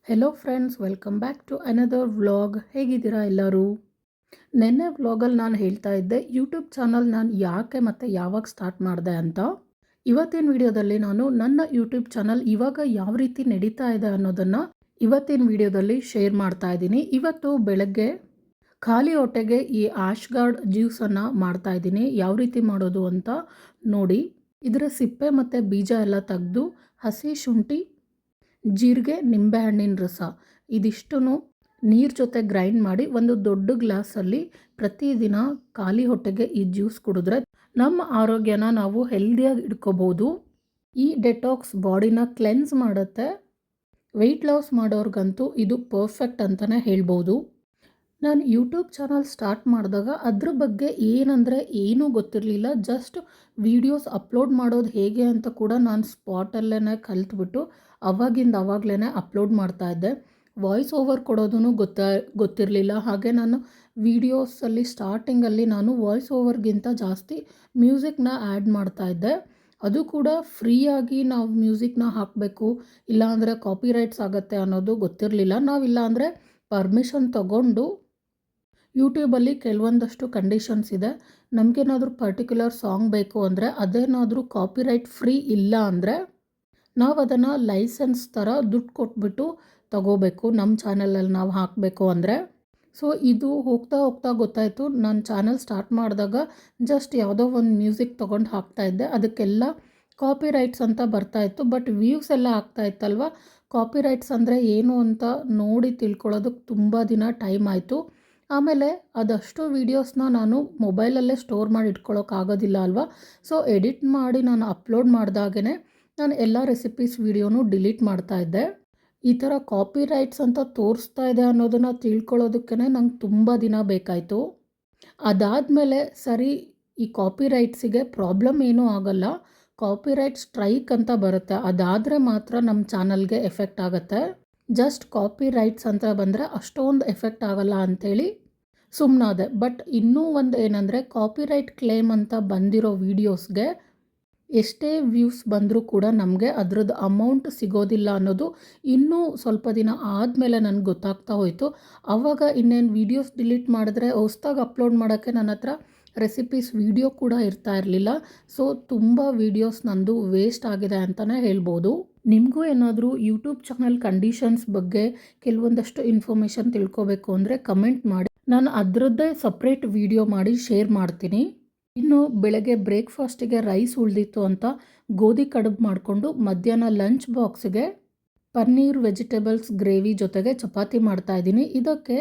Hello friends, welcome back to another vlog. ಹೇಗಿದ್ದೀರಾ ಎಲ್ಲರೂ? ನೆನ್ನೆ ವ್ಲಾಗಲ್ಲಿ ನಾನು ಹೇಳ್ತಾ ಇದ್ದೆ ಯೂಟ್ಯೂಬ್ ಚಾನಲ್ ನಾನು ಯಾಕೆ ಮತ್ತು ಯಾವಾಗ ಸ್ಟಾರ್ಟ್ ಮಾಡಿದೆ ಅಂತ. ಇವತ್ತಿನ ವಿಡಿಯೋದಲ್ಲಿ ನಾನು ನನ್ನ ಯೂಟ್ಯೂಬ್ ಚಾನಲ್ ಇವಾಗ ಯಾವ ರೀತಿ ನಡೀತಾ ಇದೆ ಅನ್ನೋದನ್ನು ಇವತ್ತಿನ ವಿಡಿಯೋದಲ್ಲಿ ಶೇರ್ ಮಾಡ್ತಾ ಇದ್ದೀನಿ. ಇವತ್ತು ಬೆಳಗ್ಗೆ ಖಾಲಿ ಹೊಟ್ಟೆಗೆ ಈ ಆಶ್ಗಾರ್ಡ್ ಜ್ಯೂಸನ್ನು ಮಾಡ್ತಾ ಇದ್ದೀನಿ. ಯಾವ ರೀತಿ ಮಾಡೋದು ಅಂತ ನೋಡಿ. ಇದರ ಸಿಪ್ಪೆ ಮತ್ತು ಬೀಜ ಎಲ್ಲ ತೆಗೆದು ಹಸಿ ಶುಂಠಿ, ಜೀರಿಗೆ, ನಿಂಬೆಹಣ್ಣಿನ ರಸ ಇದಿಷ್ಟು ನೀರು ಜೊತೆ ಗ್ರೈಂಡ್ ಮಾಡಿ ಒಂದು ದೊಡ್ಡ ಗ್ಲಾಸಲ್ಲಿ ಪ್ರತಿದಿನ ಖಾಲಿ ಹೊಟ್ಟೆಗೆ ಈ ಜ್ಯೂಸ್ ಕುಡಿದ್ರೆ ನಮ್ಮ ಆರೋಗ್ಯನ ನಾವು ಹೆಲ್ದಿಯಾಗಿ ಇಟ್ಕೋಬೋದು. ಈ ಡೆಟಾಕ್ಸ್ ಬಾಡಿನ ಕ್ಲೆನ್ಸ್ ಮಾಡುತ್ತೆ. ವೆಯ್ಟ್ ಲಾಸ್ ಮಾಡೋರ್ಗಂತೂ ಇದು ಪರ್ಫೆಕ್ಟ್ ಅಂತಲೇ ಹೇಳ್ಬೋದು. ನಾನು ಯೂಟ್ಯೂಬ್ ಚಾನಲ್ ಸ್ಟಾರ್ಟ್ ಮಾಡಿದಾಗ ಅದ್ರ ಬಗ್ಗೆ ಏನೂ ಗೊತ್ತಿರಲಿಲ್ಲ. ಜಸ್ಟ್ ವೀಡಿಯೋಸ್ ಅಪ್ಲೋಡ್ ಮಾಡೋದು ಹೇಗೆ ಅಂತ ಕೂಡ ನಾನು ಸ್ಪಾಟಲ್ಲೇ ಕಲಿತ್ಬಿಟ್ಟು ಅವಾಗಲೇ ಅಪ್ಲೋಡ್ ಮಾಡ್ತಾಯಿದ್ದೆ. ವಾಯ್ಸ್ ಓವರ್ ಕೊಡೋದೂ ಗೊತ್ತಿರಲಿಲ್ಲ. ಹಾಗೆ ನಾನು ವೀಡಿಯೋಸಲ್ಲಿ ಸ್ಟಾರ್ಟಿಂಗಲ್ಲಿ ನಾನು ವಾಯ್ಸ್ ಓವರ್ಗಿಂತ ಜಾಸ್ತಿ ಮ್ಯೂಸಿಕ್ನ ಆ್ಯಡ್ ಮಾಡ್ತಾಯಿದ್ದೆ. ಅದು ಕೂಡ ಫ್ರೀಯಾಗಿ ನಾವು ಮ್ಯೂಸಿಕ್ನ ಹಾಕಬೇಕು, ಇಲ್ಲಾಂದರೆ ಕಾಪಿರೈಟ್ಸ್ ಆಗುತ್ತೆ ಅನ್ನೋದು ಗೊತ್ತಿರಲಿಲ್ಲ. ನಾವಿಲ್ಲಾಂದರೆ ಪರ್ಮಿಷನ್ ತಗೊಂಡು ಯೂಟ್ಯೂಬಲ್ಲಿ ಕೆಲವೊಂದಷ್ಟು ಕಂಡೀಷನ್ಸ್ ಇದೆ. ನಮಗೇನಾದರೂ ಪರ್ಟಿಕ್ಯುಲರ್ ಸಾಂಗ್ ಬೇಕು ಅಂದರೆ ಅದೇನಾದರೂ ಕಾಪಿರೈಟ್ ಫ್ರೀ ಇಲ್ಲ ಅಂದರೆ ನಾವು ಅದನ್ನು ಲೈಸೆನ್ಸ್ ಥರ ದುಡ್ಡು ಕೊಟ್ಬಿಟ್ಟು ತಗೋಬೇಕು, ನಮ್ಮ ಚಾನಲಲ್ಲಿ ನಾವು ಹಾಕಬೇಕು ಅಂದರೆ. ಸೊ ಇದು ಹೋಗ್ತಾ ಗೊತ್ತಾಯಿತು. ನಾನು ಚಾನಲ್ ಸ್ಟಾರ್ಟ್ ಮಾಡಿದಾಗ ಜಸ್ಟ್ ಯಾವುದೋ ಒಂದು ಮ್ಯೂಸಿಕ್ ತೊಗೊಂಡು ಹಾಕ್ತಾಯಿದ್ದೆ, ಅದಕ್ಕೆಲ್ಲ ಕಾಪಿರೈಟ್ಸ್ ಅಂತ ಬರ್ತಾಯಿತ್ತು. ಬಟ್ ವ್ಯೂಸ್ ಎಲ್ಲ ಆಗ್ತಾಯಿತ್ತಲ್ವ. ಕಾಪಿರೈಟ್ಸ್ ಅಂದರೆ ಏನು ಅಂತ ನೋಡಿ ತಿಳ್ಕೊಳ್ಳೋದಕ್ಕೆ ತುಂಬ ದಿನ ಟೈಮ್ ಆಯಿತು. ಆಮೇಲೆ ಅದಷ್ಟು ವೀಡಿಯೋಸ್ನ ನಾನು ಮೊಬೈಲಲ್ಲೇ ಸ್ಟೋರ್ ಮಾಡಿ ಇಟ್ಕೊಳ್ಳೋಕ್ಕಾಗೋದಿಲ್ಲ ಅಲ್ವಾ. ಸೊ ಎಡಿಟ್ ಮಾಡಿ ನಾನು ಅಪ್ಲೋಡ್ ಮಾಡಿದಾಗೇ ನಾನು ಎಲ್ಲ ರೆಸಿಪೀಸ್ ವೀಡಿಯೋನೂ ಡಿಲೀಟ್ ಮಾಡ್ತಾಯಿದ್ದೆ. ಈ ಥರ ಕಾಪಿರೈಟ್ಸ್ ಅಂತ ತೋರಿಸ್ತಾ ಇದೆ ಅನ್ನೋದನ್ನು ತಿಳ್ಕೊಳ್ಳೋದಕ್ಕೆ ನಂಗೆ ತುಂಬ ದಿನ ಬೇಕಾಯಿತು. ಅದಾದಮೇಲೆ ಸರಿ, ಈ ಕಾಪಿರೈಟ್ಸಿಗೆ ಪ್ರಾಬ್ಲಮ್ ಏನೂ ಆಗಲ್ಲ, ಕಾಪಿರೈಟ್ ಸ್ಟ್ರೈಕ್ ಅಂತ ಬರುತ್ತೆ, ಅದಾದರೆ ಮಾತ್ರ ನಮ್ಮ ಚಾನಲ್ಗೆ ಎಫೆಕ್ಟ್ ಆಗುತ್ತೆ. ಜಸ್ಟ್ ಕಾಪಿರೈಟ್ಸ್ ಅಂತ ಬಂದರೆ ಅಷ್ಟೊಂದು ಎಫೆಕ್ಟ್ ಆಗಲ್ಲ ಅಂಥೇಳಿ ಸುಮ್ಮನಾದೆ. ಬಟ್ ಇನ್ನೂ ಒಂದು ಏನಂದರೆ, ಕಾಪಿರೈಟ್ ಕ್ಲೇಮ್ ಅಂತ ಬಂದಿರೋ ವೀಡಿಯೋಸ್ಗೆ ಎಷ್ಟೇ ವ್ಯೂಸ್ ಬಂದರೂ ಕೂಡ ನಮಗೆ ಅದರದ್ದು ಅಮೌಂಟ್ ಸಿಗೋದಿಲ್ಲ ಅನ್ನೋದು ಇನ್ನೂ ಸ್ವಲ್ಪ ದಿನ ಆದಮೇಲೆ ನನಗೆ ಗೊತ್ತಾಗ್ತಾ ಹೋಯಿತು. ಆವಾಗ ಇನ್ನೇನು ವೀಡಿಯೋಸ್ ಡಿಲೀಟ್ ಮಾಡಿದ್ರೆ ಹೊಸ್ದಾಗಿ ಅಪ್ಲೋಡ್ ಮಾಡೋಕ್ಕೆ ನನ್ನ ಹತ್ರ ರೆಸಿಪೀಸ್ ವೀಡಿಯೋ ಕೂಡ ಇರ್ತಾ ಇರಲಿಲ್ಲ. ಸೊ ತುಂಬ ವೀಡಿಯೋಸ್ ನಂದು ವೇಸ್ಟ್ ಆಗಿದೆ ಅಂತಲೇ ಹೇಳ್ಬೋದು. ನಿಮಗೂ ಏನಾದರೂ ಯೂಟ್ಯೂಬ್ ಚಾನಲ್ ಕಂಡೀಷನ್ಸ್ ಬಗ್ಗೆ ಕೆಲವೊಂದಷ್ಟು ಇನ್ಫಾರ್ಮೇಷನ್ ತಿಳ್ಕೊಬೇಕು ಅಂದರೆ ಕಮೆಂಟ್ ಮಾಡಿ, ನಾನು ಅದರದ್ದೇ ಸಪ್ರೇಟ್ ವೀಡಿಯೋ ಮಾಡಿ ಶೇರ್ ಮಾಡ್ತೀನಿ. ಇನ್ನು ಬೆಳಗ್ಗೆ ಬ್ರೇಕ್ಫಾಸ್ಟಿಗೆ ರೈಸ್ ಉಳಿದಿತ್ತು ಅಂತ ಗೋಧಿ ಕಡುಬು ಮಾಡಿಕೊಂಡು ಮಧ್ಯಾಹ್ನ ಲಂಚ್ ಬಾಕ್ಸಿಗೆ ಪನ್ನೀರ್ ವೆಜಿಟೇಬಲ್ಸ್ ಗ್ರೇವಿ ಜೊತೆಗೆ ಚಪಾತಿ ಮಾಡ್ತಾಯಿದ್ದೀನಿ. ಇದಕ್ಕೆ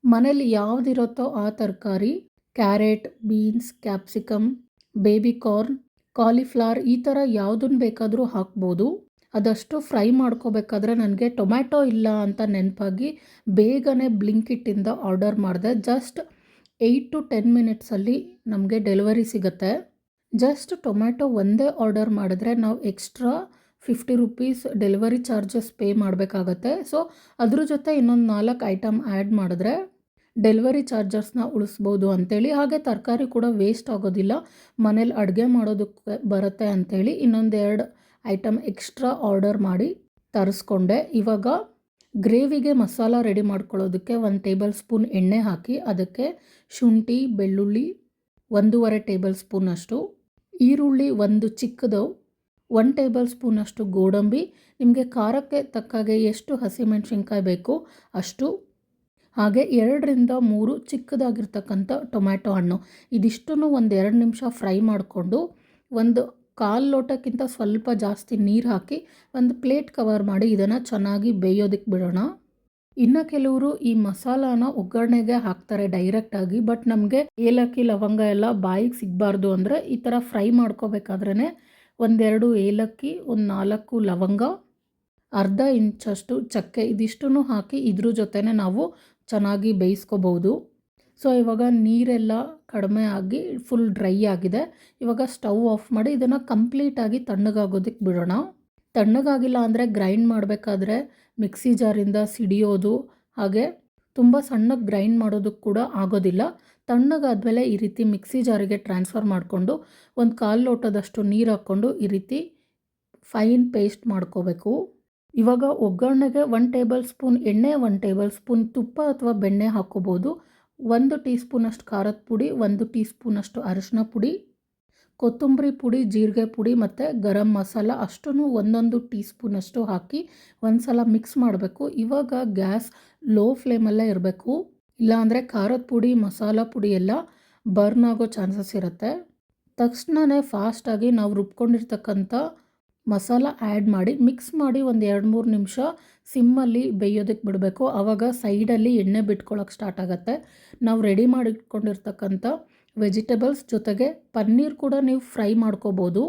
ಮನೇಲಿ ಯಾವುದಿರುತ್ತೋ ಆ ತರಕಾರಿ, carrot, beans, capsicum, baby corn, cauliflower ಈ ಥರ ಯಾವುದನ್ನು ಬೇಕಾದರೂ ಹಾಕ್ಬೋದು. ಅದಷ್ಟು ಫ್ರೈ ಮಾಡ್ಕೋಬೇಕಾದ್ರೆ ನನಗೆ ಟೊಮ್ಯಾಟೊ ಇಲ್ಲ ಅಂತ ನೆನಪಾಗಿ ಬೇಗನೆ ಬ್ಲಿಂಕಿಟ್ಟಿಂದ ಆರ್ಡರ್ ಮಾಡಿದೆ. ಜಸ್ಟ್ 8 to 10 ಮಿನಿಟ್ಸಲ್ಲಿ ನಮಗೆ ಡೆಲಿವರಿ ಸಿಗುತ್ತೆ. ಜಸ್ಟ್ ಟೊಮ್ಯಾಟೊ ಒಂದೇ ಆರ್ಡರ್ ಮಾಡಿದ್ರೆ ನಾವು extra 50 rupees delivery charges pay ಮಾಡಬೇಕಾಗತ್ತೆ. ಸೊ ಅದ್ರ ಜೊತೆ ಇನ್ನೊಂದು 4 ಐಟಮ್ ಆ್ಯಡ್ ಮಾಡಿದ್ರೆ ಡೆಲಿವರಿ ಚಾರ್ಜಸ್ನ ಉಳಿಸ್ಬೋದು ಅಂಥೇಳಿ. ಹಾಗೆ ತರಕಾರಿ ಕೂಡ ವೇಸ್ಟ್ ಆಗೋದಿಲ್ಲ, ಮನೇಲಿ ಅಡುಗೆ ಮಾಡೋದಕ್ಕೆ ಬರುತ್ತೆ ಅಂಥೇಳಿ ಇನ್ನೊಂದು 2 ಐಟಮ್ ಎಕ್ಸ್ಟ್ರಾ ಆರ್ಡರ್ ಮಾಡಿ ತರಿಸ್ಕೊಂಡೆ. ಇವಾಗ ಗ್ರೇವಿಗೆ ಮಸಾಲ ರೆಡಿ ಮಾಡ್ಕೊಳ್ಳೋದಕ್ಕೆ 1 ಟೇಬಲ್ ಸ್ಪೂನ್ ಎಣ್ಣೆ ಹಾಕಿ ಅದಕ್ಕೆ ಶುಂಠಿ, ಬೆಳ್ಳುಳ್ಳಿ 1.5 ಟೇಬಲ್ ಸ್ಪೂನಷ್ಟು, ಈರುಳ್ಳಿ 1 ಚಿಕ್ಕದು, 1 ಟೇಬಲ್ ಸ್ಪೂನಷ್ಟು ಗೋಡಂಬಿ, ನಿಮಗೆ ಖಾರಕ್ಕೆ ತಕ್ಕಾಗೆ ಎಷ್ಟು ಹಸಿಮೆಣಸಿನ್ಕಾಯಿ ಬೇಕು ಅಷ್ಟು, ಹಾಗೆ 2 ರಿಂದ 3 ಚಿಕ್ಕದಾಗಿರ್ತಕ್ಕಂಥ ಟೊಮ್ಯಾಟೊ ಹಣ್ಣು. ಇದಿಷ್ಟನ್ನು 1-2 ನಿಮಿಷ ಫ್ರೈ ಮಾಡಿಕೊಂಡು 1/4 ಲೋಟಕ್ಕಿಂತ ಸ್ವಲ್ಪ ಜಾಸ್ತಿ ನೀರು ಹಾಕಿ ಒಂದು ಪ್ಲೇಟ್ ಕವರ್ ಮಾಡಿ ಇದನ್ನು ಚೆನ್ನಾಗಿ ಬೇಯೋದಕ್ಕೆ ಬಿಡೋಣ. ಇನ್ನು ಕೆಲವರು ಈ ಮಸಾಲಾನ ಒಗ್ಗರಣೆಗೆ ಹಾಕ್ತಾರೆ ಡೈರೆಕ್ಟಾಗಿ. ಬಟ್ ನಮಗೆ ಏಲಕ್ಕಿ, ಲವಂಗ ಎಲ್ಲ ಬಾಯಿಗೆ ಸಿಗಬಾರ್ದು ಅಂದರೆ ಈ ಥರ ಫ್ರೈ ಮಾಡ್ಕೋಬೇಕಾದ್ರೇ 1-2 ಏಲಕ್ಕಿ, 4 ಲವಂಗ, ಅರ್ಧ ಇಂಚಷ್ಟು ಚಕ್ಕೆ ಇದಿಷ್ಟನ್ನು ಹಾಕಿ ಇದ್ರ ಜೊತೆನೇ ನಾವು ಚೆನ್ನಾಗಿ ಬೇಯಿಸ್ಕೋಬೋದು. ಸೊ ಇವಾಗ ನೀರೆಲ್ಲ ಕಡಿಮೆ ಆಗಿ ಫುಲ್ ಡ್ರೈ ಆಗಿದೆ. ಇವಾಗ ಸ್ಟವ್ ಆಫ್ ಮಾಡಿ ಇದನ್ನು ಕಂಪ್ಲೀಟಾಗಿ ತಣ್ಣಗಾಗೋದಕ್ಕೆ ಬಿಡೋಣ. ತಣ್ಣಗಾಗಿಲ್ಲ ಅಂದರೆ ಗ್ರೈಂಡ್ ಮಾಡಬೇಕಾದ್ರೆ ಮಿಕ್ಸಿ ಜಾರಿಂದ ಸಿಡಿಯೋದು, ಹಾಗೆ ತುಂಬ ಸಣ್ಣಗೆ ಗ್ರೈಂಡ್ ಮಾಡೋದಕ್ಕೆ ಕೂಡ ಆಗೋದಿಲ್ಲ. ತಣ್ಣಗಾದ್ಮೇಲೆ ಈ ರೀತಿ ಮಿಕ್ಸಿ ಜಾರಿಗೆ ಟ್ರಾನ್ಸ್ಫರ್ ಮಾಡಿಕೊಂಡು 1/4 ಲೋಟದಷ್ಟು ನೀರು ಹಾಕ್ಕೊಂಡು ಈ ರೀತಿ ಫೈನ್ ಪೇಸ್ಟ್ ಮಾಡ್ಕೋಬೇಕು. ಇವಾಗ ಒಗ್ಗರಣೆಗೆ 1 ಟೇಬಲ್ ಸ್ಪೂನ್ ಎಣ್ಣೆ, 1 ಟೇಬಲ್ ಸ್ಪೂನ್ ತುಪ್ಪ ಅಥವಾ ಬೆಣ್ಣೆ ಹಾಕ್ಕೋಬೋದು. 1 ಟೀ ಸ್ಪೂನಷ್ಟು ಖಾರದ ಪುಡಿ, 1 ಟೀ ಸ್ಪೂನಷ್ಟು ಅರಿಶಿನ ಪುಡಿ, ಕೊತ್ತಂಬರಿ ಪುಡಿ, ಜೀರಿಗೆ ಪುಡಿ ಮತ್ತು ಗರಂ ಮಸಾಲ ಅಷ್ಟನ್ನು 1 ಟೀ ಸ್ಪೂನಷ್ಟು ಹಾಕಿ ಒಂದು ಸಲ ಮಿಕ್ಸ್ ಮಾಡಬೇಕು. ಇವಾಗ ಗ್ಯಾಸ್ ಲೋ ಫ್ಲೇಮಲ್ಲೇ ಇರಬೇಕು, ಇಲ್ಲಾಂದರೆ ಖಾರದ ಪುಡಿ ಮಸಾಲ ಪುಡಿ ಎಲ್ಲ ಬರ್ನ್ ಆಗೋ ಚಾನ್ಸಸ್ ಇರುತ್ತೆ. ತಕ್ಷಣವೇ ಫಾಸ್ಟಾಗಿ ನಾವು ರುಬ್ಕೊಂಡಿರ್ತಕ್ಕಂಥ ಮಸಾಲ ಆ್ಯಡ್ ಮಾಡಿ ಮಿಕ್ಸ್ ಮಾಡಿ ಒಂದು 2-3 ನಿಮಿಷ ಸಿಮ್ಮಲ್ಲಿ ಬೇಯೋದಕ್ಕೆ ಬಿಡಬೇಕು. ಆವಾಗ ಸೈಡಲ್ಲಿ ಎಣ್ಣೆ ಬಿಟ್ಕೊಳ್ಳೋಕೆ ಸ್ಟಾರ್ಟ್ ಆಗುತ್ತೆ. ನಾವು ರೆಡಿ ಮಾಡಿ ಇಟ್ಕೊಂಡಿರ್ತಕ್ಕಂಥ ವೆಜಿಟೇಬಲ್ಸ್ ಜೊತೆಗೆ ಪನ್ನೀರ್ ಕೂಡ ನೀವು ಫ್ರೈ ಮಾಡ್ಕೋಬೋದು.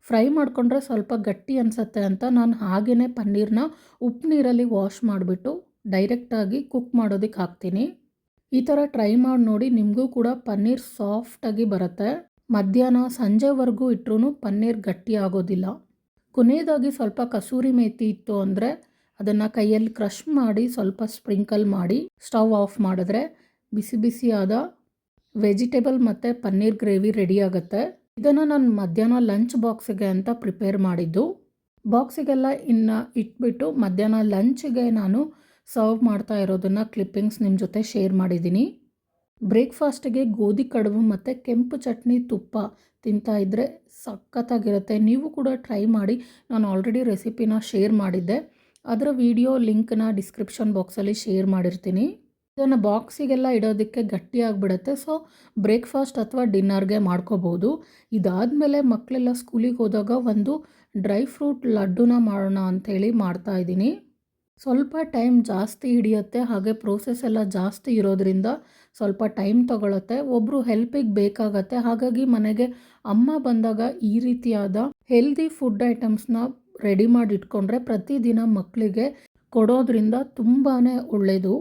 ಫ್ರೈ ಮಾಡಿಕೊಂಡ್ರೆ ಸ್ವಲ್ಪ ಗಟ್ಟಿ ಅನಿಸುತ್ತೆ ಅಂತ ನಾನು ಹಾಗೆಯೇ ಪನ್ನೀರನ್ನ ಉಪ್ಪು ನೀರಲ್ಲಿ ವಾಶ್ ಮಾಡಿಬಿಟ್ಟು ಡೈರೆಕ್ಟಾಗಿ ಕುಕ್ ಮಾಡೋದಕ್ಕೆ ಹಾಕ್ತೀನಿ. ಈ ಥರ ಟ್ರೈ ಮಾಡಿ ನೋಡಿ, ನಿಮಗೂ ಕೂಡ ಪನ್ನೀರ್ ಸಾಫ್ಟಾಗಿ ಬರುತ್ತೆ. ಮಧ್ಯಾಹ್ನ ಸಂಜೆವರೆಗೂ ಇಟ್ಟರೂ ಪನ್ನೀರ್ ಗಟ್ಟಿ ಆಗೋದಿಲ್ಲ. ಕೊನೆಯದಾಗಿ ಸ್ವಲ್ಪ ಕಸೂರಿ ಮೇಥಿ ಇತ್ತು ಅಂದರೆ ಅದನ್ನು ಕೈಯಲ್ಲಿ ಕ್ರಷ್ ಮಾಡಿ ಸ್ವಲ್ಪ ಸ್ಪ್ರಿಂಕಲ್ ಮಾಡಿ ಸ್ಟವ್ ಆಫ್ ಮಾಡಿದ್ರೆ ಬಿಸಿ ಬಿಸಿಯಾದ ವೆಜಿಟೇಬಲ್ ಮತ್ತು ಪನ್ನೀರ್ ಗ್ರೇವಿ ರೆಡಿ ಆಗುತ್ತೆ. ಇದನ್ನು ನಾನು ಮಧ್ಯಾಹ್ನ ಲಂಚ್ ಬಾಕ್ಸಿಗೆ ಅಂತ ಪ್ರಿಪೇರ್ ಮಾಡಿದ್ದು. ಬಾಕ್ಸಿಗೆಲ್ಲ ಇನ್ನು ಇಟ್ಬಿಟ್ಟು ಮಧ್ಯಾಹ್ನ ಲಂಚ್ಗೆ ನಾನು ಸರ್ವ್ ಮಾಡ್ತಾ ಇರೋದನ್ನು ಕ್ಲಿಪ್ಪಿಂಗ್ಸ್ ನಿಮ್ಮ ಜೊತೆ ಶೇರ್ ಮಾಡಿದ್ದೀನಿ. ಬ್ರೇಕ್ಫಾಸ್ಟಿಗೆ ಗೋಧಿ ಕಡುಬು ಮತ್ತು ಕೆಂಪು ಚಟ್ನಿ ತುಪ್ಪ ತಿಂತಾ ಇದ್ದರೆ ಸಖತ್ತಾಗಿರುತ್ತೆ. ನೀವು ಕೂಡ ಟ್ರೈ ಮಾಡಿ. ನಾನು ಆಲ್ರೆಡಿ ರೆಸಿಪಿನ ಶೇರ್ ಮಾಡಿದ್ದೆ, ಅದರ ವಿಡಿಯೋ ಲಿಂಕ್ನ ಡಿಸ್ಕ್ರಿಪ್ಷನ್ ಬಾಕ್ಸಲ್ಲಿ ಶೇರ್ ಮಾಡಿರ್ತೀನಿ. ಇದನ್ನು ಬಾಕ್ಸಿಗೆಲ್ಲ ಇಡೋದಕ್ಕೆ ಗಟ್ಟಿಯಾಗಿಬಿಡುತ್ತೆ. ಸೊ ಬ್ರೇಕ್ಫಾಸ್ಟ್ ಅಥವಾ ಡಿನ್ನರ್ಗೆ ಮಾಡ್ಕೋಬೋದು. ಇದಾದಮೇಲೆ ಮಕ್ಕಳೆಲ್ಲ ಸ್ಕೂಲಿಗೆ ಹೋದಾಗ ಒಂದು ಡ್ರೈ ಫ್ರೂಟ್ ಲಡ್ಡುನ ಮಾಡೋಣ ಅಂಥೇಳಿ ಮಾಡ್ತಾಯಿದ್ದೀನಿ. ಸ್ವಲ್ಪ ಟೈಮ್ ಜಾಸ್ತಿ ಹಿಡಿಯುತ್ತೆ, ಹಾಗೆ ಪ್ರೋಸೆಸ್ ಎಲ್ಲ ಜಾಸ್ತಿ ಇರೋದ್ರಿಂದ ಸ್ವಲ್ಪ ಟೈಮ್ ತೊಗೊಳುತ್ತೆ. ಒಬ್ಬರು ಹೆಲ್ಪಿಗೆ ಬೇಕಾಗತ್ತೆ. ಹಾಗಾಗಿ ಮನೆಗೆ ಅಮ್ಮ ಬಂದಾಗ ಈ ರೀತಿಯಾದ ಹೆಲ್ದಿ ಫುಡ್ ಐಟಮ್ಸ್ನ ರೆಡಿ ಮಾಡಿ ಇಟ್ಕೊಂಡ್ರೆ ಪ್ರತಿದಿನ ಮಕ್ಕಳಿಗೆ ಕೊಡೋದ್ರಿಂದ ತುಂಬಾ ಒಳ್ಳೆಯದು.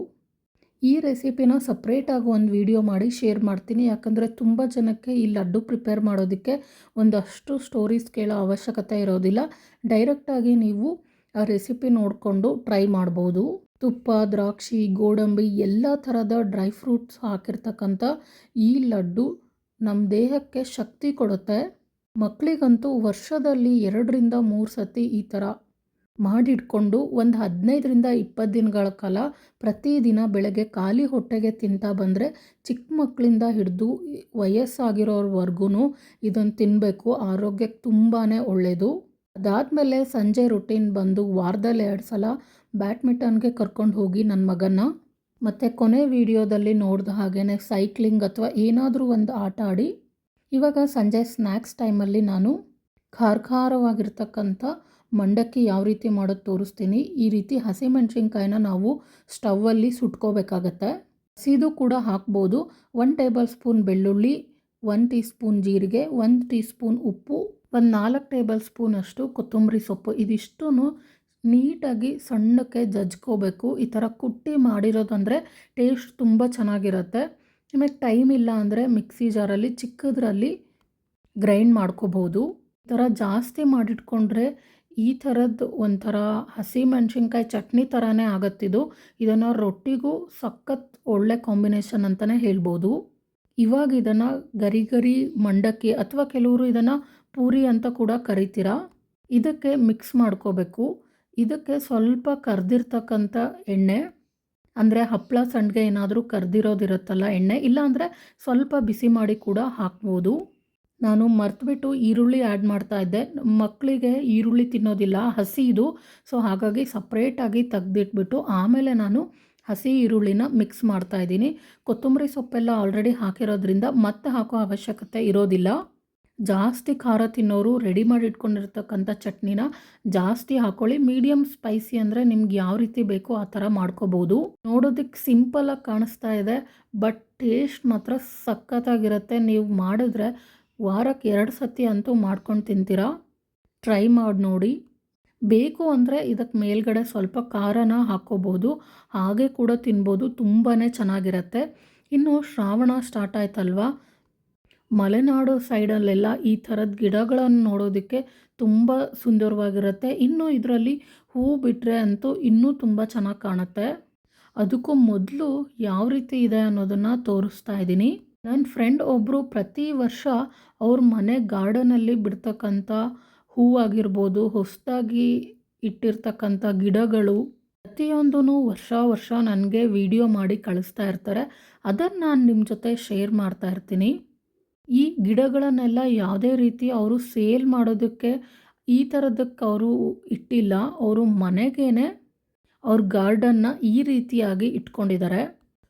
ಈ ರೆಸಿಪಿನ ಸಪ್ರೇಟಾಗಿ ಒಂದು ವಿಡಿಯೋ ಮಾಡಿ ಶೇರ್ ಮಾಡ್ತೀನಿ, ಯಾಕಂದರೆ ತುಂಬ ಜನಕ್ಕೆ ಈ ಲಡ್ಡು ಪ್ರಿಪೇರ್ ಮಾಡೋದಕ್ಕೆ ಒಂದಷ್ಟು ಸ್ಟೋರೀಸ್ ಕೇಳೋ ಅವಶ್ಯಕತೆ ಇರೋದಿಲ್ಲ. ಡೈರೆಕ್ಟಾಗಿ ನೀವು ಆ ರೆಸಿಪಿ ನೋಡಿಕೊಂಡು ಟ್ರೈ ಮಾಡ್ಬೋದು. ತುಪ್ಪ, ದ್ರಾಕ್ಷಿ, ಗೋಡಂಬಿ ಎಲ್ಲ ಥರದ ಡ್ರೈ ಫ್ರೂಟ್ಸ್ ಹಾಕಿರ್ತಕ್ಕಂಥ ಈ ಲಡ್ಡು ನಮ್ಮ ದೇಹಕ್ಕೆ ಶಕ್ತಿ ಕೊಡುತ್ತೆ. ಮಕ್ಕಳಿಗಂತೂ ವರ್ಷದಲ್ಲಿ 2-3 ಸತಿ ಈ ಥರ ಮಾಡಿಟ್ಕೊಂಡು ಒಂದು 15-20 ದಿನಗಳ ಕಾಲ ಪ್ರತಿದಿನ ಬೆಳಗ್ಗೆ ಖಾಲಿ ಹೊಟ್ಟೆಗೆ ತಿಂತಾ ಬಂದರೆ ಚಿಕ್ಕ ಮಕ್ಕಳಿಂದ ಹಿಡಿದು ವಯಸ್ಸಾಗಿರೋರ್ವರೆಗೂ ಇದನ್ನು ತಿನ್ನಬೇಕು. ಆರೋಗ್ಯಕ್ಕೆ ತುಂಬಾ ಒಳ್ಳೆಯದು. ಅದಾದಮೇಲೆ ಸಂಜೆ ರುಟೀನ್ ಬಂದು ವಾರದಲ್ಲಿ 2 ಸಲ ಬ್ಯಾಡ್ಮಿಂಟನ್ಗೆ ಕರ್ಕೊಂಡು ಹೋಗಿ ನನ್ನ ಮಗನ್ನ, ಮತ್ತು ಕೊನೆ ವಿಡಿಯೋದಲ್ಲಿ ನೋಡಿದ ಹಾಗೇ ಸೈಕ್ಲಿಂಗ್ ಅಥವಾ ಏನಾದರೂ ಒಂದು ಆಟ ಆಡಿ. ಇವಾಗ ಸಂಜೆ ಸ್ನ್ಯಾಕ್ಸ್ ಟೈಮಲ್ಲಿ ನಾನು ಖಾರವಾಗಿರ್ತಕ್ಕಂಥ ಮಂಡಕ್ಕಿ ಯಾವ ರೀತಿ ಮಾಡೋದು ತೋರಿಸ್ತೀನಿ. ಈ ರೀತಿ ಹಸಿಮೆಣಸಿನ್ಕಾಯಿನ ನಾವು ಸ್ಟವ್ವಲ್ಲಿ ಸುಟ್ಕೋಬೇಕಾಗತ್ತೆ. ಹಸಿದು ಕೂಡ ಹಾಕ್ಬೋದು. 1 ಟೇಬಲ್ ಸ್ಪೂನ್ ಬೆಳ್ಳುಳ್ಳಿ, 1 ಟೀ ಸ್ಪೂನ್ ಜೀರಿಗೆ, 1 ಟೀ ಸ್ಪೂನ್ ಉಪ್ಪು, ಒಂದು 4 ಟೇಬಲ್ ಸ್ಪೂನಷ್ಟು ಕೊತ್ತಂಬರಿ ಸೊಪ್ಪು, ಇದಿಷ್ಟೂ ನೀಟಾಗಿ ಸಣ್ಣಕ್ಕೆ ಜಜ್ಕೋಬೇಕು. ಈ ಥರ ಕುಟ್ಟಿ ಮಾಡಿರೋದಂದರೆ ಟೇಸ್ಟ್ ತುಂಬ ಚೆನ್ನಾಗಿರುತ್ತೆ. ನಿಮಗೆ ಟೈಮ್ ಇಲ್ಲ ಅಂದರೆ ಮಿಕ್ಸಿ ಜಾರಲ್ಲಿ ಚಿಕ್ಕದ್ರಲ್ಲಿ ಗ್ರೈಂಡ್ ಮಾಡ್ಕೋಬೋದು. ಈ ಥರ ಜಾಸ್ತಿ ಮಾಡಿಟ್ಕೊಂಡ್ರೆ ಈ ಥರದ್ದು ಒಂಥರ ಹಸಿಮೆಣ್ಸಿನ್ಕಾಯಿ ಚಟ್ನಿ ಥರನೇ ಆಗುತ್ತಿದ್ದು. ಇದನ್ನು ರೊಟ್ಟಿಗೂ ಸಖತ್ ಒಳ್ಳೆ ಕಾಂಬಿನೇಷನ್ ಅಂತಲೇ ಹೇಳ್ಬೋದು. ಇವಾಗ ಇದನ್ನು ಗರಿ ಗರಿ ಮಂಡಕ್ಕಿ ಅಥವಾ ಕೆಲವರು ಇದನ್ನು ಪೂರಿ ಅಂತ ಕೂಡ ಕರಿತೀರ. ಇದಕ್ಕೆ ಮಿಕ್ಸ್ ಮಾಡ್ಕೋಬೇಕು. ಇದಕ್ಕೆ ಸ್ವಲ್ಪ ಕರ್ದಿರ್ತಕ್ಕಂಥ ಎಣ್ಣೆ, ಅಂದರೆ ಹಪ್ಪಳ ಸಂಡಿಗೆ ಏನಾದರೂ ಕರ್ದಿರೋದಿರುತ್ತಲ್ಲ ಎಣ್ಣೆ, ಇಲ್ಲಾಂದರೆ ಸ್ವಲ್ಪ ಬಿಸಿ ಮಾಡಿ ಕೂಡ ಹಾಕ್ಬೋದು. ನಾನು ಮರ್ತುಬಿಟ್ಟು ಈರುಳ್ಳಿ ಆ್ಯಡ್ ಮಾಡ್ತಾ ಇದ್ದೆ. ಮಕ್ಕಳಿಗೆ ಈರುಳ್ಳಿ ತಿನ್ನೋದಿಲ್ಲ, ಹಸಿ ಇದು. ಸೊ ಹಾಗಾಗಿ ಸಪ್ರೇಟಾಗಿ ತೆಗ್ದಿಟ್ಬಿಟ್ಟು ಆಮೇಲೆ ನಾನು ಹಸಿ ಈರುಳ್ಳಿನ ಮಿಕ್ಸ್ ಮಾಡ್ತಾಯಿದ್ದೀನಿ. ಕೊತ್ತಂಬರಿ ಸೊಪ್ಪೆಲ್ಲ ಆಲ್ರೆಡಿ ಹಾಕಿರೋದ್ರಿಂದ ಮತ್ತೆ ಹಾಕೋ ಅವಶ್ಯಕತೆ ಇರೋದಿಲ್ಲ. ಜಾಸ್ತಿ ಖಾರ ತಿನ್ನೋರು ರೆಡಿ ಮಾಡಿ ಇಟ್ಕೊಂಡಿರ್ತಕ್ಕಂಥ ಚಟ್ನಿನ ಜಾಸ್ತಿ ಹಾಕ್ಕೊಳ್ಳಿ. ಮೀಡಿಯಮ್ ಸ್ಪೈಸಿ ಅಂದರೆ ನಿಮ್ಗೆ ಯಾವ ರೀತಿ ಬೇಕೋ ಆ ಥರ ಮಾಡ್ಕೋಬೋದು. ನೋಡೋದಕ್ಕೆ ಸಿಂಪಲಾಗಿ ಕಾಣಿಸ್ತಾ ಇದೆ, ಬಟ್ ಟೇಸ್ಟ್ ಮಾತ್ರ ಸಖತ್ತಾಗಿರುತ್ತೆ. ನೀವು ಮಾಡಿದ್ರೆ ವಾರಕ್ಕೆ 2 ಸತಿ ಅಂತೂ ಮಾಡ್ಕೊಂಡು ತಿಂತೀರಾ. ಟ್ರೈ ಮಾಡಿ ನೋಡಿ. ಬೇಕು ಅಂದರೆ ಇದಕ್ಕೆ ಮೇಲ್ಗಡೆ ಸ್ವಲ್ಪ ಖಾರನ ಹಾಕ್ಕೋಬೋದು, ಹಾಗೆ ಕೂಡ ತಿನ್ಬೋದು. ತುಂಬಾ ಚೆನ್ನಾಗಿರುತ್ತೆ. ಇನ್ನು ಶ್ರಾವಣ ಸ್ಟಾರ್ಟ್ ಆಯ್ತಲ್ವಾ, ಮಲೆನಾಡು ಸೈಡಲ್ಲೆಲ್ಲ ಈ ಥರದ ಗಿಡಗಳನ್ನು ನೋಡೋದಕ್ಕೆ ತುಂಬ ಸುಂದರವಾಗಿರುತ್ತೆ. ಇನ್ನು ಇದರಲ್ಲಿ ಹೂ ಬಿಟ್ಟರೆ ಅಂತೂ ಇನ್ನೂ ತುಂಬ ಚೆನ್ನಾಗಿ ಕಾಣುತ್ತೆ. ಅದಕ್ಕೂ ಮೊದಲು ಯಾವ ರೀತಿ ಇದೆ ಅನ್ನೋದನ್ನು ತೋರಿಸ್ತಾ ಇದ್ದೀನಿ. ನನ್ನ ಫ್ರೆಂಡ್ ಒಬ್ಬರು ಪ್ರತಿ ವರ್ಷ ಅವ್ರ ಮನೆ ಗಾರ್ಡನಲ್ಲಿ ಬಿಡ್ತಕ್ಕಂಥ ಹೂವಾಗಿರ್ಬೋದು, ಹೊಸದಾಗಿ ಇಟ್ಟಿರ್ತಕ್ಕಂಥ ಗಿಡಗಳು ಪ್ರತಿಯೊಂದೂ ವರ್ಷ ವರ್ಷ ನನಗೆ ವಿಡಿಯೋ ಮಾಡಿ ಕಳಿಸ್ತಾ ಇರ್ತಾರೆ. ಅದನ್ನು ನಾನು ನಿಮ್ಮ ಜೊತೆ ಶೇರ್ ಮಾಡ್ತಾ ಇರ್ತೀನಿ. ಈ ಗಿಡಗಳನ್ನೆಲ್ಲ ಯಾವುದೇ ರೀತಿ ಅವರು ಸೇಲ್ ಮಾಡೋದಕ್ಕೆ ಈ ಥರದಕ್ಕೆ ಅವರು ಇಟ್ಟಿಲ್ಲ. ಅವರು ಮನೆಗೇ ಅವ್ರ ಗಾರ್ಡನ್ನ ಈ ರೀತಿಯಾಗಿ ಇಟ್ಕೊಂಡಿದ್ದಾರೆ.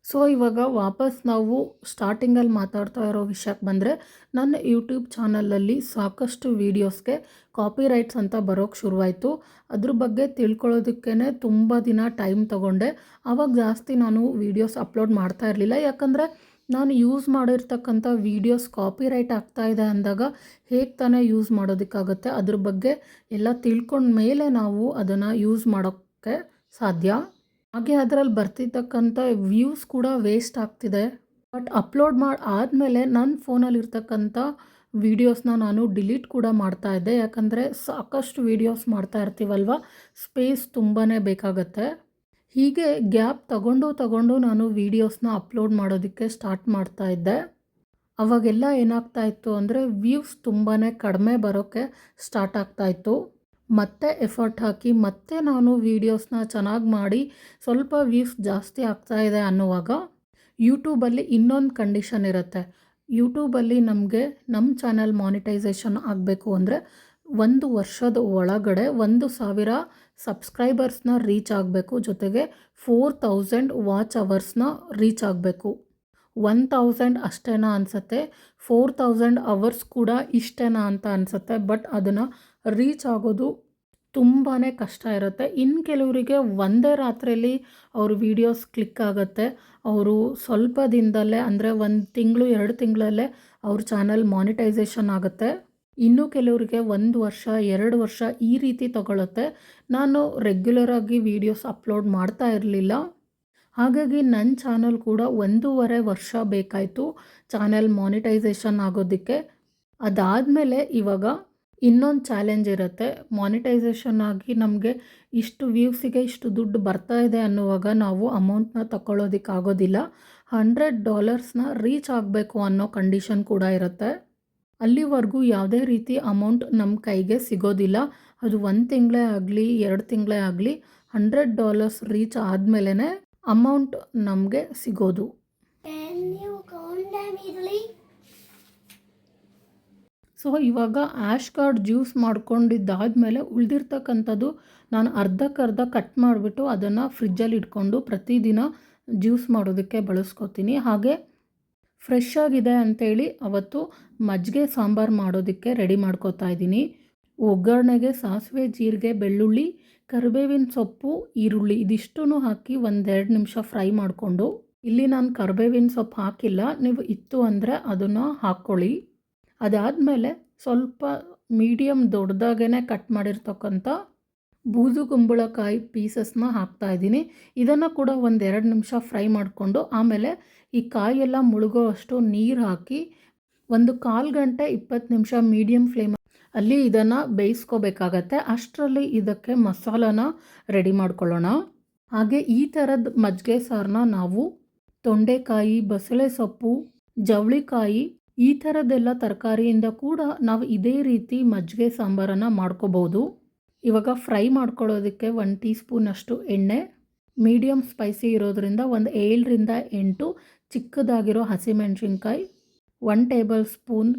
ಸೊ ಇವಾಗ ವಾಪಸ್ ನಾವು ಸ್ಟಾರ್ಟಿಂಗಲ್ಲಿ ಮಾತಾಡ್ತಾ ಇರೋ ವಿಷಯಕ್ಕೆ ಬಂದರೆ, ನನ್ನ ಯೂಟ್ಯೂಬ್ ಚಾನಲಲ್ಲಿ ಸಾಕಷ್ಟು ವೀಡಿಯೋಸ್ಗೆ ಕಾಪಿರೈಟ್ಸ್ ಅಂತ ಬರೋಕ್ಕೆ ಶುರುವಾಯಿತು. ಅದ್ರ ಬಗ್ಗೆ ತಿಳ್ಕೊಳ್ಳೋದಕ್ಕೇ ತುಂಬ ದಿನ ಟೈಮ್ ತೊಗೊಂಡೆ. ಆವಾಗ ಜಾಸ್ತಿ ನಾನು ವೀಡಿಯೋಸ್ ಅಪ್ಲೋಡ್ ಮಾಡ್ತಾ ಇರಲಿಲ್ಲ. ಯಾಕಂದರೆ ನಾನು ಯೂಸ್ ಮಾಡಿರ್ತಕ್ಕಂಥ ವೀಡಿಯೋಸ್ ಕಾಪಿರೈಟ್ ಆಗ್ತಾಯಿದೆ ಅಂದಾಗ ಹೇಗೆ ತಾನೇ ಯೂಸ್ ಮಾಡೋದಕ್ಕಾಗುತ್ತೆ. ಅದ್ರ ಬಗ್ಗೆ ಎಲ್ಲ ತಿಳ್ಕೊಂಡ ಮೇಲೆ ನಾವು ಅದನ್ನು ಯೂಸ್ ಮಾಡೋಕ್ಕೆ ಸಾಧ್ಯ. ಹಾಗೆ ಅದರಲ್ಲಿ ಬರ್ತಿರ್ತಕ್ಕಂಥ ವ್ಯೂಸ್ ಕೂಡ ವೇಸ್ಟ್ ಆಗ್ತಿದೆ. ಬಟ್ ಅಪ್ಲೋಡ್ ಆದಮೇಲೆ ನನ್ನ ಫೋನಲ್ಲಿರ್ತಕ್ಕಂಥ ವೀಡಿಯೋಸ್ನ ನಾನು ಡಿಲೀಟ್ ಕೂಡ ಮಾಡ್ತಾ ಇದ್ದೆ. ಯಾಕಂದರೆ ಸಾಕಷ್ಟು ವೀಡಿಯೋಸ್ ಮಾಡ್ತಾ ಇರ್ತೀವಲ್ವ, ಸ್ಪೇಸ್ ತುಂಬಾ ಬೇಕಾಗತ್ತೆ. ಹೀಗೆ ಗ್ಯಾಪ್ ತಗೊಂಡು ನಾನು ವೀಡಿಯೋಸ್ನ ಅಪ್ಲೋಡ್ ಮಾಡೋದಕ್ಕೆ ಸ್ಟಾರ್ಟ್ ಮಾಡ್ತಾ ಇದ್ದೆ. ಅವಾಗೆಲ್ಲ ಏನಾಗ್ತಾ ಇತ್ತು ಅಂದರೆ ವ್ಯೂಸ್ ತುಂಬಾ ಕಡಿಮೆ ಬರೋಕ್ಕೆ ಸ್ಟಾರ್ಟ್ ಆಗ್ತಾಯಿತ್ತು. ಮತ್ತೆ ಎಫರ್ಟ್ ಹಾಕಿ ಮತ್ತೆ ನಾನು ವೀಡಿಯೋಸ್ನ ಚೆನ್ನಾಗಿ ಮಾಡಿ ಸ್ವಲ್ಪ ವ್ಯೂಸ್ ಜಾಸ್ತಿ ಆಗ್ತಾಯಿದೆ ಅನ್ನುವಾಗ ಯೂಟ್ಯೂಬಲ್ಲಿ ಇನ್ನೊಂದು ಕಂಡೀಷನ್ ಇರುತ್ತೆ. ಯೂಟ್ಯೂಬಲ್ಲಿ ನಮಗೆ ನಮ್ಮ ಚಾನಲ್ ಮಾನಿಟೈಸೇಷನ್ ಆಗಬೇಕು ಅಂದರೆ 1 ವರ್ಷದ ಒಳಗಡೆ 1,000 ಸಬ್ಸ್ಕ್ರೈಬರ್ಸ್ನ ರೀಚ್ ಆಗಬೇಕು. ಜೊತೆಗೆ 4,000 ವಾಚ್ ಅವರ್ಸ್ನ ರೀಚ್ ಆಗಬೇಕು. 1,000 ಅಷ್ಟೇನಾ ಅನಿಸುತ್ತೆ, 4,000 ಅವರ್ಸ್ ಕೂಡ ಇಷ್ಟೇನಾ ಅಂತ ಅನಿಸುತ್ತೆ. ಬಟ್ ಅದನ್ನು ರೀಚ್ ಆಗೋದು ತುಂಬಾ ಕಷ್ಟ ಇರುತ್ತೆ. ಇನ್ನು ಕೆಲವರಿಗೆ ಒಂದೇ ರಾತ್ರಿಯಲ್ಲಿ ಅವ್ರ ವೀಡಿಯೋಸ್ ಕ್ಲಿಕ್ ಆಗುತ್ತೆ. ಅವರು ಸ್ವಲ್ಪ ದಿನದಲ್ಲೇ ಅಂದರೆ 1 ತಿಂಗಳು 2 ತಿಂಗಳಲ್ಲೇ ಅವ್ರ ಚಾನಲ್ ಮಾನಿಟೈಸೇಷನ್ ಆಗುತ್ತೆ. ಇನ್ನು ಕೆಲವರಿಗೆ 1 ವರ್ಷ 2 ವರ್ಷ ಈ ರೀತಿ ತಗೊಳುತ್ತೆ. ನಾನು ರೆಗ್ಯುಲರಾಗಿ ವೀಡಿಯೋಸ್ ಅಪ್ಲೋಡ್ ಮಾಡ್ತಾ ಇರಲಿಲ್ಲ. ಹಾಗಾಗಿ ನನ್ನ ಚಾನಲ್ ಕೂಡ 1.5 ವರ್ಷ ಬೇಕಾಯಿತು ಚಾನಲ್ ಮಾನಿಟೈಸೇಷನ್ ಆಗೋದಕ್ಕೆ. ಅದಾದಮೇಲೆ ಇವಾಗ ಇನ್ನೊಂದು ಚಾಲೆಂಜ್ ಇರುತ್ತೆ. ಮಾನಿಟೈಸೇಷನ್ ಆಗಿ ನಮಗೆ ಇಷ್ಟು ವ್ಯೂಸಿಗೆ ಇಷ್ಟು ದುಡ್ಡು ಬರ್ತಾ ಇದೆ ಅನ್ನುವಾಗ ನಾವು ಅಮೌಂಟ್ನ ತಗೊಳ್ಳೋದಕ್ಕಾಗೋದಿಲ್ಲ. $100ನ ರೀಚ್ ಆಗಬೇಕು ಅನ್ನೋ ಕಂಡೀಷನ್ ಕೂಡ ಇರುತ್ತೆ. ಅಲ್ಲಿವರೆಗೂ ಯಾವುದೇ ರೀತಿ ಅಮೌಂಟ್ ನಮ್ಮ ಕೈಗೆ ಸಿಗೋದಿಲ್ಲ. ಅದು 1 ತಿಂಗಳೇ ಆಗಲಿ 2 ತಿಂಗಳೇ ಆಗಲಿ $100 ರೀಚ್ ಆದಮೇಲೆ ಅಮೌಂಟ್ ನಮಗೆ ಸಿಗೋದು. ಸೊ ಇವಾಗ ಆ್ಯಶ್ ಕಾರ್ಡ್ ಜ್ಯೂಸ್ ಮಾಡ್ಕೊಂಡಿದ್ದಾದಮೇಲೆ ಉಳಿದಿರ್ತಕ್ಕಂಥದ್ದು ನಾನು ಅರ್ಧಕ್ಕರ್ಧ ಕಟ್ ಮಾಡಿಬಿಟ್ಟು ಅದನ್ನು ಫ್ರಿಜ್ಜಲ್ಲಿ ಇಟ್ಕೊಂಡು ಪ್ರತಿದಿನ ಜ್ಯೂಸ್ ಮಾಡೋದಕ್ಕೆ ಬಳಸ್ಕೊತೀನಿ. ಹಾಗೆ ಫ್ರೆಶ್ ಆಗಿದೆ ಅಂಥೇಳಿ ಅವತ್ತು ಮಜ್ಜಿಗೆ ಸಾಂಬಾರು ಮಾಡೋದಕ್ಕೆ ರೆಡಿ ಮಾಡ್ಕೋತಾ ಇದ್ದೀನಿ. ಒಗ್ಗರಣೆಗೆ ಸಾಸಿವೆ, ಜೀರಿಗೆ, ಬೆಳ್ಳುಳ್ಳಿ, ಕರಿಬೇವಿನ ಸೊಪ್ಪು, ಈರುಳ್ಳಿ ಇದಿಷ್ಟೂ ಹಾಕಿ 1-2 ನಿಮಿಷ ಫ್ರೈ ಮಾಡಿಕೊಂಡು, ಇಲ್ಲಿ ನಾನು ಕರಿಬೇವಿನ ಸೊಪ್ಪು ಹಾಕಿಲ್ಲ, ನೀವು ಇತ್ತು ಅಂದರೆ ಅದನ್ನು ಹಾಕ್ಕೊಳ್ಳಿ. ಅದಾದಮೇಲೆ ಸ್ವಲ್ಪ ಮೀಡಿಯಮ್ ದೊಡ್ಡದಾಗೇ ಕಟ್ ಮಾಡಿರ್ತಕ್ಕಂಥ ಬೂದುಗುಂಬಳಕಾಯಿ ಪೀಸಸ್ನ ಹಾಕ್ತಾಯಿದ್ದೀನಿ. ಇದನ್ನು ಕೂಡ 1-2 ನಿಮಿಷ ಫ್ರೈ ಮಾಡಿಕೊಂಡು ಆಮೇಲೆ ಈ ಕಾಯೆಲ್ಲ ಮುಳುಗೋ ಅಷ್ಟು ನೀರು ಹಾಕಿ 1/4 ಗಂಟೆ 20 ನಿಮಿಷ ಮೀಡಿಯಮ್ ಫ್ಲೇಮ್ ಅಲ್ಲಿ ಇದನ್ನು ಬೇಯಿಸ್ಕೋಬೇಕಾಗತ್ತೆ. ಅಷ್ಟರಲ್ಲಿ ಇದಕ್ಕೆ ಮಸಾಲಾನ ರೆಡಿ ಮಾಡ್ಕೊಳ್ಳೋಣ. ಹಾಗೆ ಈ ಥರದ ಮಜ್ಜಿಗೆ ಸಾರನ್ನ ನಾವು ತೊಂಡೆಕಾಯಿ, ಬಸಳೆ ಸೊಪ್ಪು, ಜವಳಿಕಾಯಿ ಈ ಥರದ್ದೆಲ್ಲ ತರಕಾರಿಯಿಂದ ಕೂಡ ನಾವು ಇದೇ ರೀತಿ ಮಜ್ಜಿಗೆ ಸಾಂಬಾರನ್ನು ಮಾಡ್ಕೋಬೋದು. ಇವಾಗ ಫ್ರೈ ಮಾಡ್ಕೊಳ್ಳೋದಕ್ಕೆ 1 ಟೀ ಸ್ಪೂನಷ್ಟು ಎಣ್ಣೆ, ಮೀಡಿಯಮ್ ಸ್ಪೈಸಿ ಇರೋದ್ರಿಂದ 7-8 ಚಿಕ್ಕದಾಗಿರೋ ಹಸಿಮೆಣಸಿನ್ಕಾಯಿ, 1 ಟೇಬಲ್ ಸ್ಪೂನ್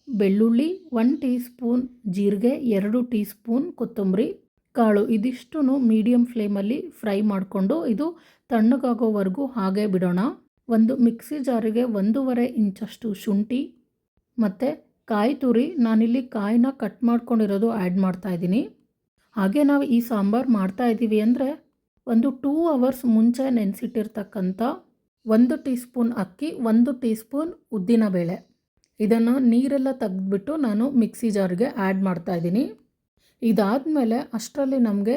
ಬೆಳ್ಳುಳ್ಳಿ, 1 ಟೀ ಸ್ಪೂನ್ ಜೀರಿಗೆ, 2 ಟೀ ಸ್ಪೂನ್ ಕೊತ್ತಂಬರಿ ಕಾಳು ಇದಿಷ್ಟು ಮೀಡಿಯಮ್ ಫ್ಲೇಮಲ್ಲಿ ಫ್ರೈ ಮಾಡಿಕೊಂಡು ಇದು ತಣ್ಣಗಾಗೋವರೆಗೂ ಹಾಗೆ ಬಿಡೋಣ. ಒಂದು ಮಿಕ್ಸಿ ಜಾರಿಗೆ 1.5 ಇಂಚಷ್ಟು ಶುಂಠಿ ಮತ್ತು ಕಾಯಿ ತುರಿ, ನಾನಿಲ್ಲಿ ಕಾಯಿನ ಕಟ್ ಮಾಡ್ಕೊಂಡಿರೋದು ಆ್ಯಡ್ ಮಾಡ್ತಾಯಿದ್ದೀನಿ. ಹಾಗೆ ನಾವು ಈ ಸಾಂಬಾರು ಮಾಡ್ತಾಯಿದ್ದೀವಿ ಅಂದರೆ ಒಂದು 2 ಅವರ್ಸ್ ಮುಂಚೆ ನೆನೆಸಿಟ್ಟಿರ್ತಕ್ಕಂಥ 1 ಟೀ ಸ್ಪೂನ್ ಅಕ್ಕಿ, 1 ಟೀ ಸ್ಪೂನ್ ಉದ್ದಿನಬೇಳೆ ಇದನ್ನು ನೀರೆಲ್ಲ ತೆಗೆದ್ಬಿಟ್ಟು ನಾನು ಮಿಕ್ಸಿ ಜಾರ್ಗೆ ಆ್ಯಡ್ ಮಾಡ್ತಾಯಿದ್ದೀನಿ. ಇದಾದಮೇಲೆ ಅಷ್ಟರಲ್ಲಿ ನಮಗೆ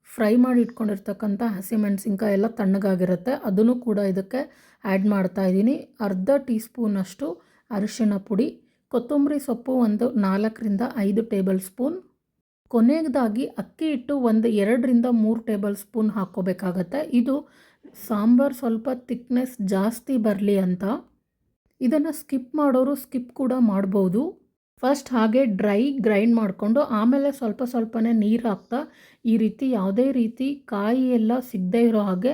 ಫ್ರೈ ಮಾಡಿ ಇಟ್ಕೊಂಡಿರ್ತಕ್ಕಂಥ ಹಸಿಮೆಣಸಿನ್ಕಾಯಿ ಎಲ್ಲ ತಣ್ಣಗಾಗಿರುತ್ತೆ, ಅದನ್ನು ಕೂಡ ಇದಕ್ಕೆ ಆ್ಯಡ್ ಮಾಡ್ತಾಯಿದ್ದೀನಿ. ಅರ್ಧ ಟೀ ಸ್ಪೂನಷ್ಟು ಅರಿಶಿಣ ಪುಡಿ, ಕೊತ್ತಂಬರಿ ಸೊಪ್ಪು 4-5 ಟೇಬಲ್ ಸ್ಪೂನ್, ಕೊನೆಯದಾಗಿ ಅಕ್ಕಿ ಹಿಟ್ಟು 2-3 ಟೇಬಲ್ ಸ್ಪೂನ್ ಹಾಕ್ಕೋಬೇಕಾಗತ್ತೆ. ಇದು ಸಾಂಬಾರು ಸ್ವಲ್ಪ ಥಿಕ್ನೆಸ್ ಜಾಸ್ತಿ ಬರಲಿ ಅಂತ. ಇದನ್ನು ಸ್ಕಿಪ್ ಮಾಡೋರು ಸ್ಕಿಪ್ ಕೂಡ ಮಾಡ್ಬೋದು. ಫಸ್ಟ್ ಹಾಗೆ ಡ್ರೈ ಗ್ರೈಂಡ್ ಮಾಡಿಕೊಂಡು ಆಮೇಲೆ ಸ್ವಲ್ಪ ಸ್ವಲ್ಪನೇ ನೀರು ಹಾಕ್ತಾ ಈ ರೀತಿ ಯಾವುದೇ ರೀತಿ ಕಾಯಿ ಎಲ್ಲ ಸಿಗದೇ ಇರೋ ಹಾಗೆ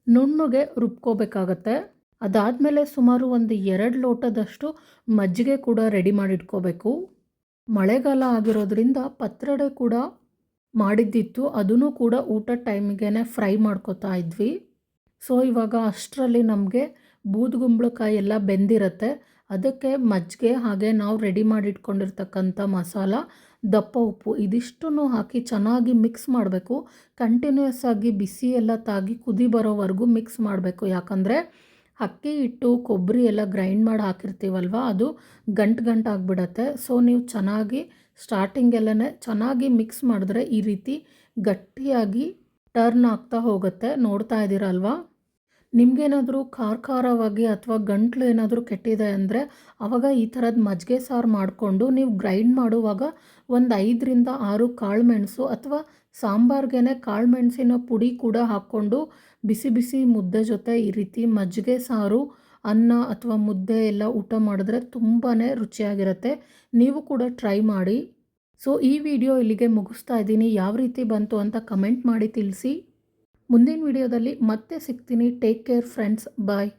ನುಣ್ಣಗೆ ರುಬ್ಕೋಬೇಕಾಗತ್ತೆ. ಅದಾದಮೇಲೆ ಸುಮಾರು ಒಂದು 2 ಲೋಟದಷ್ಟು ಮಜ್ಜಿಗೆ ಕೂಡ ರೆಡಿ ಮಾಡಿಟ್ಕೋಬೇಕು. ಮಳೆಗಾಲ ಆಗಿರೋದ್ರಿಂದ ಪತ್ರೊಡೆ ಕೂಡ ಮಾಡಿದ್ದಿತ್ತು, ಅದನ್ನು ಕೂಡ ಊಟದ ಟೈಮಿಗೆ ಫ್ರೈ ಮಾಡ್ಕೋತಾ ಇದ್ವಿ. ಸೊ ಇವಾಗ ಅಷ್ಟರಲ್ಲಿ ನಮಗೆ ಬೂದುಗುಂಬಳಕಾಯಿ ಎಲ್ಲ ಬೆಂದಿರುತ್ತೆ. ಅದಕ್ಕೆ ಮಜ್ಜಿಗೆ ಹಾಗೆ ನಾವು ರೆಡಿ ಮಾಡಿಟ್ಕೊಂಡಿರ್ತಕ್ಕಂಥ ಮಸಾಲ, ದಪ್ಪ ಉಪ್ಪು ಇದಿಷ್ಟನ್ನು ಹಾಕಿ ಚೆನ್ನಾಗಿ ಮಿಕ್ಸ್ ಮಾಡಬೇಕು. ಕಂಟಿನ್ಯೂಯಸ್ ಆಗಿ ಬಿಸಿ ಎಲ್ಲ ತಾಗಿ ಕುದಿ ಬರೋವರೆಗೂ ಮಿಕ್ಸ್ ಮಾಡಬೇಕು. ಯಾಕಂದರೆ ಅಕ್ಕಿ ಹಿಟ್ಟು ಕೊಬ್ಬರಿ ಎಲ್ಲ ಗ್ರೈಂಡ್ ಮಾಡಿ ಹಾಕಿರ್ತೀವಲ್ವ, ಅದು ಗಂಟು ಆಗಿಬಿಡತ್ತೆ. ಸೊ ನೀವು ಚೆನ್ನಾಗಿ ಸ್ಟಾರ್ಟಿಂಗೆಲ್ಲನೇ ಚೆನ್ನಾಗಿ ಮಿಕ್ಸ್ ಮಾಡಿದ್ರೆ ಈ ರೀತಿ ಗಟ್ಟಿಯಾಗಿ ಟರ್ನ್ ಆಗ್ತಾ ಹೋಗುತ್ತೆ. ನೋಡ್ತಾ ಇದ್ದೀರಲ್ವಾ? ನಿಮಗೇನಾದರೂ ಖಾರವಾಗಿ ಅಥವಾ ಗಂಟ್ಲು ಏನಾದರೂ ಕೆಟ್ಟಿದೆ ಅಂದರೆ ಆವಾಗ ಈ ಥರದ ಮಜ್ಜಿಗೆ ಸಾರು ಮಾಡಿಕೊಂಡು ನೀವು ಗ್ರೈಂಡ್ ಮಾಡುವಾಗ ಒಂದು 5ರಿಂದ 6 ಕಾಳುಮೆಣಸು ಅಥವಾ ಸಾಂಬಾರ್ಗೆ ಕಾಳುಮೆಣಸಿನ ಪುಡಿ ಕೂಡ ಹಾಕ್ಕೊಂಡು ಬಿಸಿ ಬಿಸಿ ಮುದ್ದೆ ಜೊತೆ ಈ ರೀತಿ ಮಜ್ಜಿಗೆ ಸಾರು, ಅನ್ನ ಅಥವಾ ಮುದ್ದೆ ಎಲ್ಲ ಊಟ ಮಾಡಿದ್ರೆ ತುಂಬಾ ರುಚಿಯಾಗಿರುತ್ತೆ. ನೀವು ಕೂಡ ಟ್ರೈ ಮಾಡಿ. ಸೊ ಈ ವಿಡಿಯೋ ಇಲ್ಲಿಗೆ ಮುಗಿಸ್ತಾ ಇದ್ದೀನಿ. ಯಾವ ರೀತಿ ಬಂತು ಅಂತ ಕಮೆಂಟ್ ಮಾಡಿ ತಿಳಿಸಿ. ಮುಂದಿನ ವಿಡಿಯೋದಲ್ಲಿ ಮತ್ತೆ ಸಿಗ್ತೀನಿ. Take care friends. ಬಾಯ್.